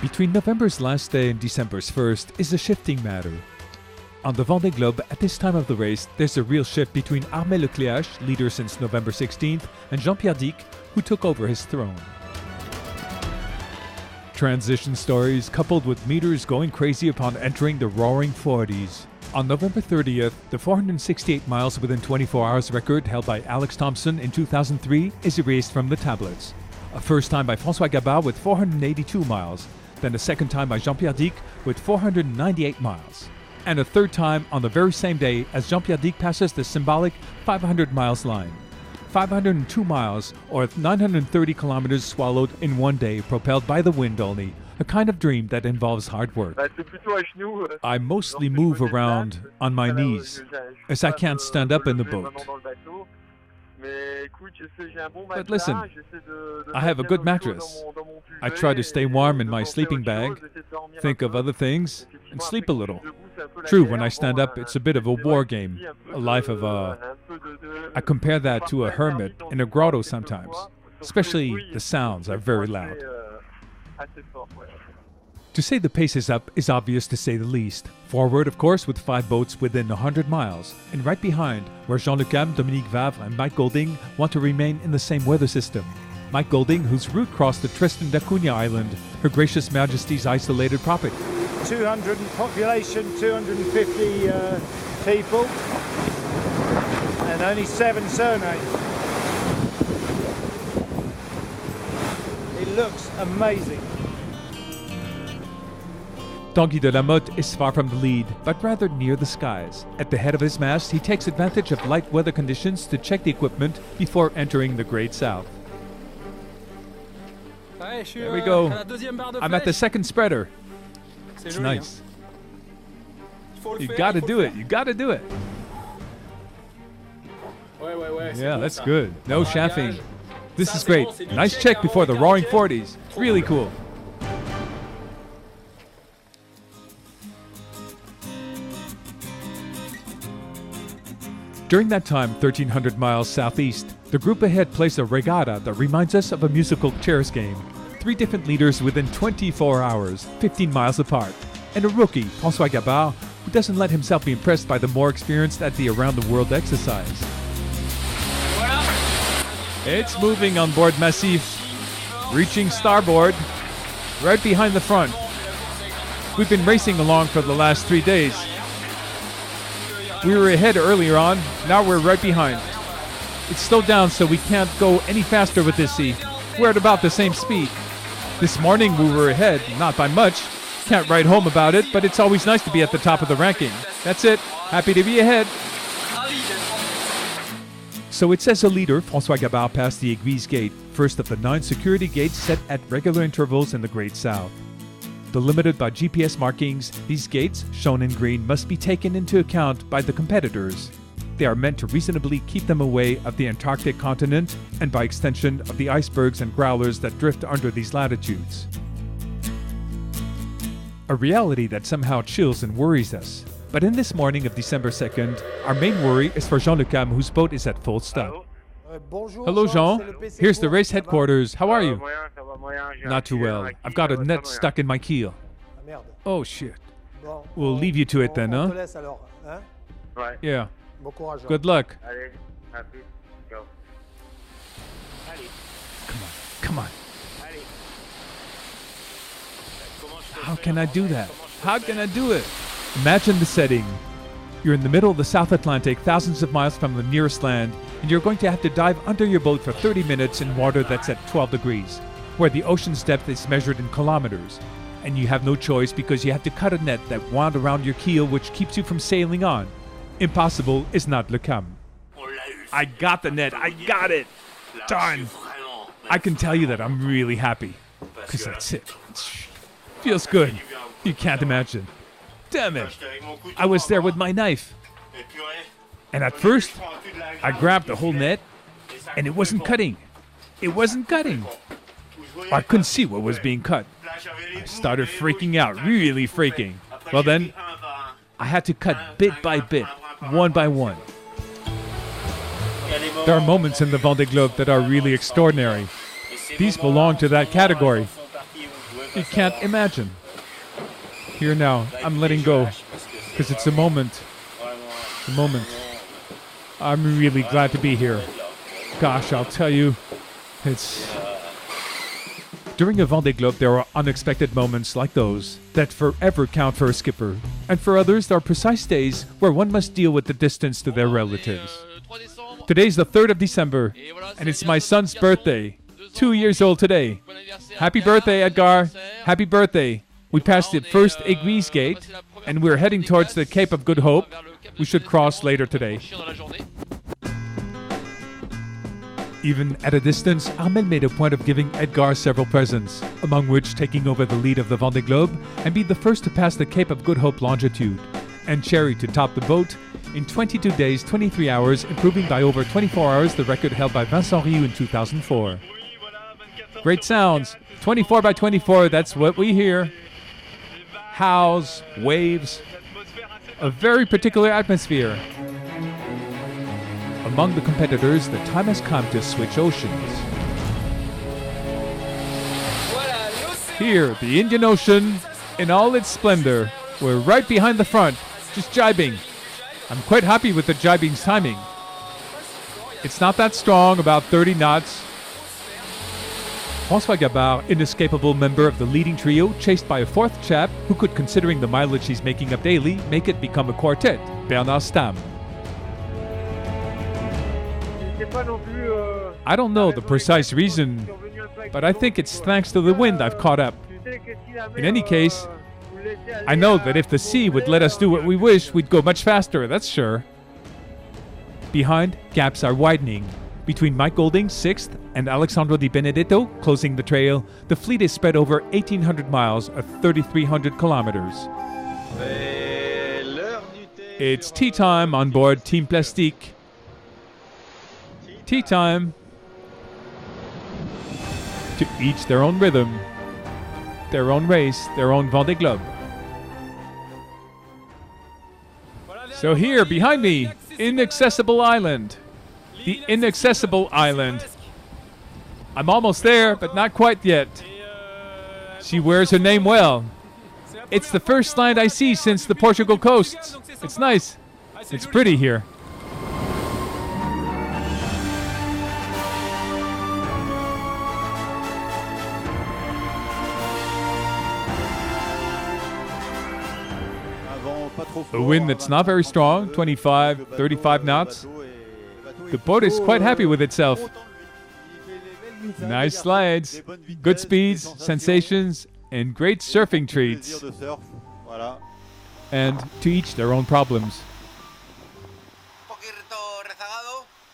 Between November's last day and December's first is a shifting matter. On the Vendée Globe, at this time of the race, there's a real shift between Armel Cléac'h, leader since November 16th, and Jean-Pierre, who took over his throne. Transition stories coupled with meters going crazy upon entering the roaring 40s. On November 30th, the 468 miles within 24 hours record held by Alex Thompson in 2003 is erased from the tablets. A first time by François Gabard with 482 miles, then a second time by Jean-Pierre with 498 miles. And a third time on the very same day as Jean-Pierre passes the symbolic 500 miles line. 502 miles, or 930 kilometers swallowed in one day, propelled by the wind only. A kind of dream that involves hard work. I mostly move around on my knees, as I can't stand up in the boat. But listen, I have a good mattress. I try to stay warm in my sleeping bag, think of other things, and sleep a little. True, when I stand up, it's a bit of a war game, a life of I compare that to a hermit in a grotto sometimes, especially the sounds are very loud. To say the pace is up is obvious to say the least. Forward, of course, with 5 boats within 100 miles, and right behind, where Jean-Luc Ham, Dominique Vavre, and Mike Golding want to remain in the same weather system. Mike Golding, whose route crossed the Tristan da Cunha Island, Her Gracious Majesty's isolated property. 200 population, 250 people, and only 7 surnames. It looks amazing. Tanguy de la Motte is far from the lead, but rather near the skies. At the head of his mast, he takes advantage of light weather conditions to check the equipment before entering the Great South. There we go. I'm at the second spreader. It's nice. You gotta do it. You gotta do it. Yeah, that's good. No chaffing. This is great. Nice check before the roaring 40s. Really cool. During that time, 1,300 miles southeast, the group ahead plays a regatta that reminds us of a musical chairs game. 3 different leaders within 24 hours, 15 miles apart. And a rookie, François Gabard, who doesn't let himself be impressed by the more experienced at the around-the-world exercise. It's moving on board Massif, reaching starboard, right behind the front. We've been racing along for the last 3 days. We were ahead earlier on, now we're right behind. It's slowed down so we can't go any faster with this sea. We're at about the same speed. This morning we were ahead, not by much. Can't write home about it, but it's always nice to be at the top of the ranking. That's it. Happy to be ahead. So it says a leader, François Gabard, passed the Aiguilles Gate, first of the 9 security gates set at regular intervals in the Great South. Delimited by GPS markings, these gates, shown in green, must be taken into account by the competitors. They are meant to reasonably keep them away of the Antarctic continent and by extension of the icebergs and growlers that drift under these latitudes. A reality that somehow chills and worries us. But in this morning of December 2nd, our main worry is for Jean-Luc Ham, whose boat is at full stop. Hello, Jean. Here's the race headquarters. How are you? Not too well. I've got a net stuck in my keel. Oh, shit. We'll leave you to it then, huh? Yeah. Good luck. Come on. How can I do that? How can I do it? Imagine the setting. You're in the middle of the South Atlantic, thousands of miles from the nearest land, and you're going to have to dive under your boat for 30 minutes in water that's at 12 degrees, where the ocean's depth is measured in kilometers. And you have no choice because you have to cut a net that wound around your keel which keeps you from sailing on. Impossible is not le cas. I got the net. I got it. Done. I can tell you that I'm really happy. Because that's it. Feels good. You can't imagine. Damn it. I was there with my knife. And at first, I grabbed the whole net, and it wasn't cutting. It wasn't cutting. I couldn't see what was being cut. I started freaking out, really freaking. Well then, I had to cut bit by bit, one by one. There are moments in the Vendée Globe that are really extraordinary. These belong to that category. You can't imagine. Here now, I'm letting go, because it's a moment. A moment. I'm really glad to be here. Gosh, I'll tell you, it's... During a Vendée Globe, there are unexpected moments like those that forever count for a skipper. And for others, there are precise days where one must deal with the distance to their relatives. Today's the 3rd of December, and it's my son's birthday. 2 years old today. Happy birthday, Edgar. Happy birthday. We passed the first Église gate, and we're heading towards the Cape of Good Hope. We should cross later today. Even at a distance, Armel made a point of giving Edgar several presents, among which taking over the lead of the Vendée Globe and be the first to pass the Cape of Good Hope longitude, and Cherry to top the boat in 22 days, 23 hours, improving by over 24 hours the record held by Vincent Rioux in 2004. Great sounds. 24 by 24, that's what we hear. Howls, waves, a very particular atmosphere. Among the competitors, the time has come to switch oceans. Here, the Indian Ocean, in all its splendor. We're right behind the front, just jibing. I'm quite happy with the jibing's timing. It's not that strong, about 30 knots. François Gabard, inescapable member of the leading trio, chased by a fourth chap who could, considering the mileage he's making up daily, make it become a quartet, Bernard Stam. I don't know the precise reason, but I think it's thanks to the wind I've caught up. In any case, I know that if the sea would let us do what we wish, we'd go much faster, that's sure. Behind, gaps are widening. Between Mike Golding, 6th, and Alessandro Di Benedetto, closing the trail, the fleet is spread over 1,800 miles or 3,300 kilometers. It's tea time on board Team Plastique. Tea time. To each their own rhythm, their own race, their own Vendée Globe. So here, behind me, Inaccessible Island. The Inaccessible Island. I'm almost there, but not quite yet. She wears her name well. It's the first land I see since the Portugal coasts. It's nice. It's pretty here. A wind that's not very strong, 25, 35 knots. The boat is quite happy with itself. Nice slides, good speeds, sensations, and great surfing treats. And to each their own problems.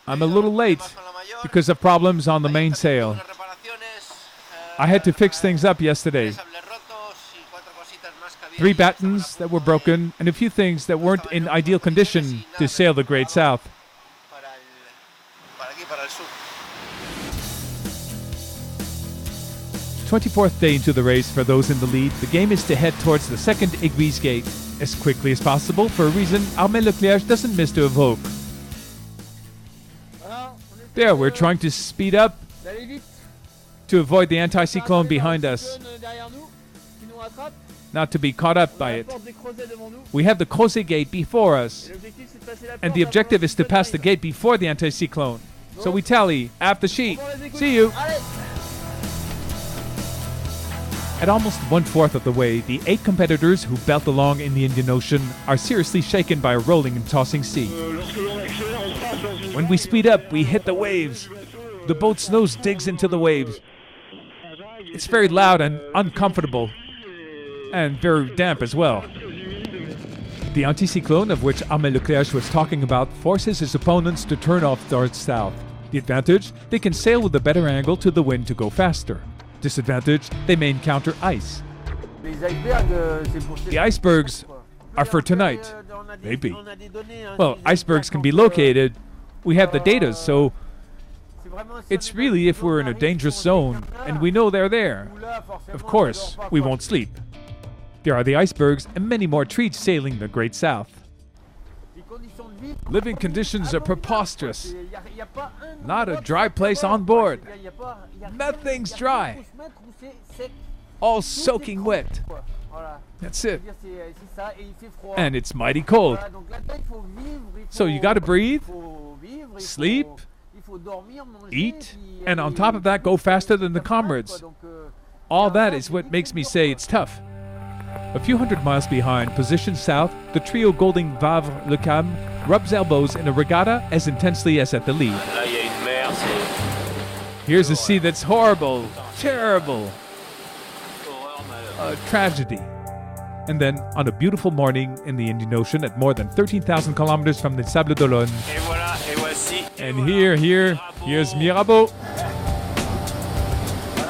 I'm a little late because of problems on the mainsail. I had to fix things up yesterday. 3 battens that were broken and a few things that weren't in ideal condition to sail the Great South. 24th day into the race for those in the lead, the game is to head towards the second Église gate as quickly as possible for a reason Armel Cléac'h doesn't miss to evoke. There, we're trying to speed up to avoid the anti-cyclone behind us, not to be caught up by it. We have the Crozet gate before us, and the objective is to pass the gate before the anti-cyclone. So we tally, aft the sheet. See you! At almost 1/4 of the way, the 8 competitors who belt along in the Indian Ocean are seriously shaken by a rolling and tossing sea. When we speed up, we hit the waves. The boat's nose digs into the waves. It's very loud and uncomfortable, and very damp as well. The anticyclone of which Armel Cléac'h was talking about forces his opponents to turn off towards south. The advantage? They can sail with a better angle to the wind to go faster. Disadvantage? They may encounter ice. The icebergs are for tonight. Maybe. Well, icebergs can be located. We have the data, so it's really if we're in a dangerous zone and we know they're there. Of course, we won't sleep. There are the icebergs and many more treats sailing the Great South. Living conditions are preposterous. Not a dry place on board. Nothing's dry. all soaking wet. That's it. And it's mighty cold. So you gotta breathe, sleep, eat, and on top of that, go faster than the comrades. All that is what makes me say it's tough. A few hundred miles behind, positioned south, the trio Golding Vavre Le Cam rubs elbows in a regatta as intensely as at the lead. Here's a sea that's horrible, terrible, a tragedy. And then, on a beautiful morning in the Indian Ocean at more than 13,000 kilometers from the Sable d'Olonne. And here's Mirabeau.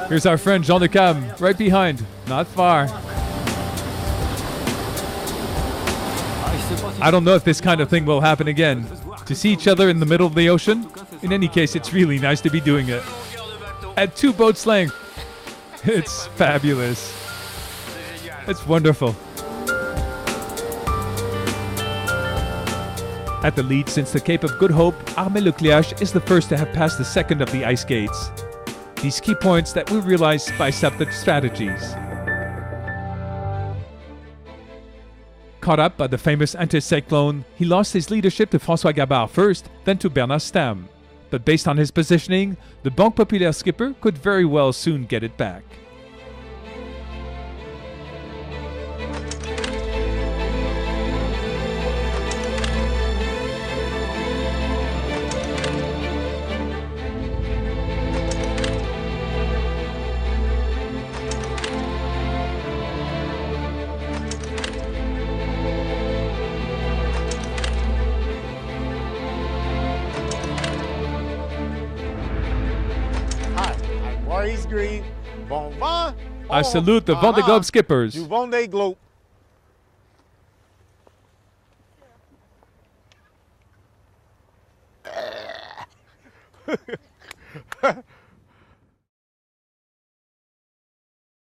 Here's our friend Jean de Cam, right behind, not far. I don't know if this kind of thing will happen again. To see each other in the middle of the ocean? In any case, it's really nice to be doing it. At 2 boats' length. It's fabulous. It's wonderful. At the lead since the Cape of Good Hope, Armel le Cléac'h is the first to have passed the second of the ice gates. These key points that we realize spice up the strategies. Caught up by the famous anticyclone, he lost his leadership to François Gabard first, then to Bernard Stam. But based on his positioning, the Banque Populaire skipper could very well soon get it back. Maurice Greene, bon vent. I salute the Vendée Globe skippers. Du Vendée Globe.